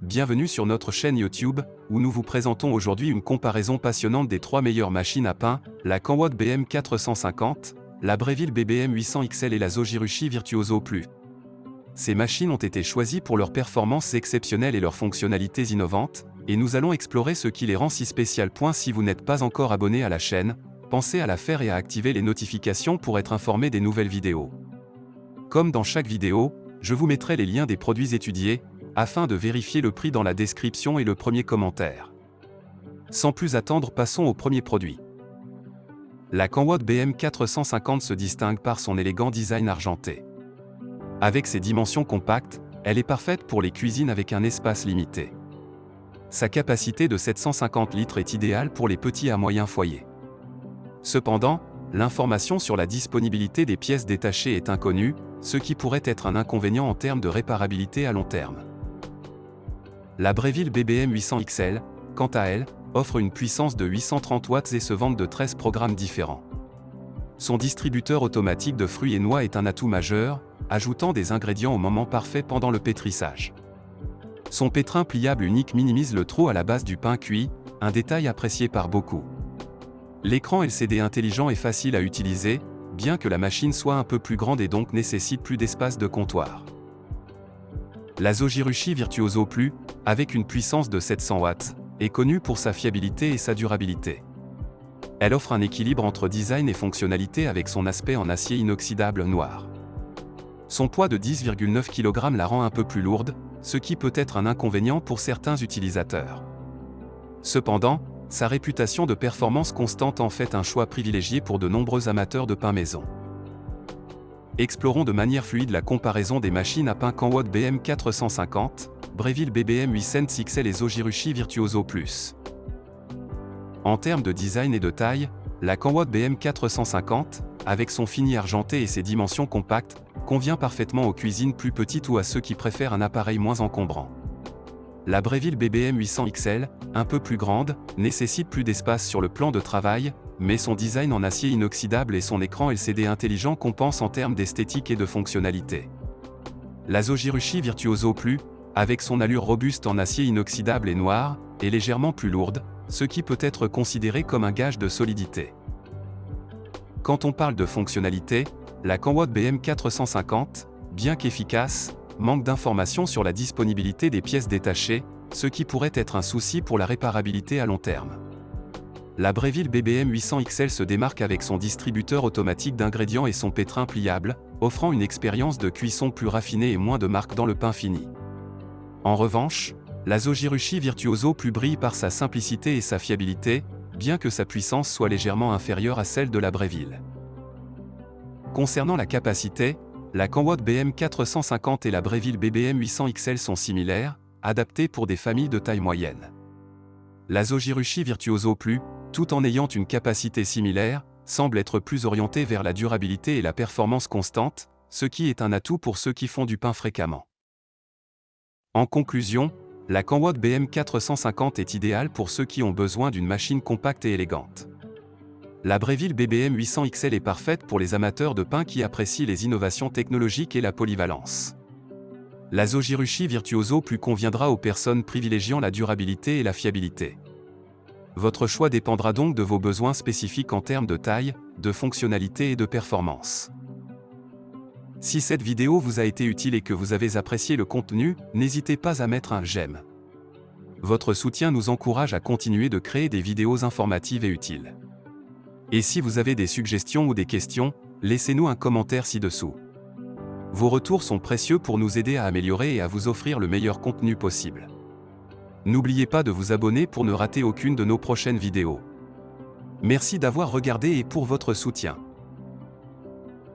bienvenue sur notre chaîne YouTube, où nous vous présentons aujourd'hui une comparaison passionnante des 3 meilleures machines à pain, la Canwod BM450, la Breville BBM 800 XL et la Zojirushi Virtuoso Plus. Ces machines ont été choisies pour leurs performances exceptionnelles et leurs fonctionnalités innovantes, et nous allons explorer ce qui les rend si spéciales. Si vous n'êtes pas encore abonné à la chaîne, pensez à la faire et à activer les notifications pour être informé des nouvelles vidéos. Comme dans chaque vidéo, je vous mettrai les liens des produits étudiés, afin de vérifier le prix dans la description et le premier commentaire. Sans plus attendre, passons au premier produit. La Canwod BM450 se distingue par son élégant design argenté. Avec ses dimensions compactes, elle est parfaite pour les cuisines avec un espace limité. Sa capacité de 750 litres est idéale pour les petits à moyens foyers. Cependant, l'information sur la disponibilité des pièces détachées est inconnue, ce qui pourrait être un inconvénient en termes de réparabilité à long terme. La Breville BBM 800 XL, quant à elle, offre une puissance de 830 watts et se vante de 13 programmes différents. Son distributeur automatique de fruits et noix est un atout majeur, ajoutant des ingrédients au moment parfait pendant le pétrissage. Son pétrin pliable unique minimise le trou à la base du pain cuit, un détail apprécié par beaucoup. L'écran LCD intelligent est facile à utiliser, bien que la machine soit un peu plus grande et donc nécessite plus d'espace de comptoir. La Zojirushi Virtuoso Plus, avec une puissance de 700 watts, est connue pour sa fiabilité et sa durabilité. Elle offre un équilibre entre design et fonctionnalité avec son aspect en acier inoxydable noir. Son poids de 10,9 kg la rend un peu plus lourde, ce qui peut être un inconvénient pour certains utilisateurs. Cependant, sa réputation de performance constante en fait un choix privilégié pour de nombreux amateurs de pain maison. Explorons de manière fluide la comparaison des machines à pain Canwod BM450, Breville BBM 800 XL et Zojirushi Virtuoso Plus. En termes de design et de taille, la Canwod BM450, avec son fini argenté et ses dimensions compactes, convient parfaitement aux cuisines plus petites ou à ceux qui préfèrent un appareil moins encombrant. La Breville BBM 800 XL, un peu plus grande, nécessite plus d'espace sur le plan de travail, mais son design en acier inoxydable et son écran LCD intelligent compensent en termes d'esthétique et de fonctionnalité. La Zojirushi Virtuoso Plus, avec son allure robuste en acier inoxydable et noir, est légèrement plus lourde, ce qui peut être considéré comme un gage de solidité. Quand on parle de fonctionnalité, la Canwod BM450, bien qu'efficace, manque d'informations sur la disponibilité des pièces détachées, ce qui pourrait être un souci pour la réparabilité à long terme. La Breville BBM 800 XL se démarque avec son distributeur automatique d'ingrédients et son pétrin pliable, offrant une expérience de cuisson plus raffinée et moins de marque dans le pain fini. En revanche, la Zojirushi Virtuoso Plus brille par sa simplicité et sa fiabilité, bien que sa puissance soit légèrement inférieure à celle de la Breville. Concernant la capacité, la Canwod BM450 et la Breville BBM 800 XL sont similaires, adaptées pour des familles de taille moyenne. La Zojirushi Virtuoso Plus, tout en ayant une capacité similaire, semble être plus orientée vers la durabilité et la performance constante, ce qui est un atout pour ceux qui font du pain fréquemment. En conclusion, la Canwod BM450 est idéale pour ceux qui ont besoin d'une machine compacte et élégante. La Breville BBM 800 XL est parfaite pour les amateurs de pain qui apprécient les innovations technologiques et la polyvalence. La Zojirushi Virtuoso Plus conviendra aux personnes privilégiant la durabilité et la fiabilité. Votre choix dépendra donc de vos besoins spécifiques en termes de taille, de fonctionnalité et de performance. Si cette vidéo vous a été utile et que vous avez apprécié le contenu, n'hésitez pas à mettre un j'aime. Votre soutien nous encourage à continuer de créer des vidéos informatives et utiles. Et si vous avez des suggestions ou des questions, laissez-nous un commentaire ci-dessous. Vos retours sont précieux pour nous aider à améliorer et à vous offrir le meilleur contenu possible. N'oubliez pas de vous abonner pour ne rater aucune de nos prochaines vidéos. Merci d'avoir regardé et pour votre soutien.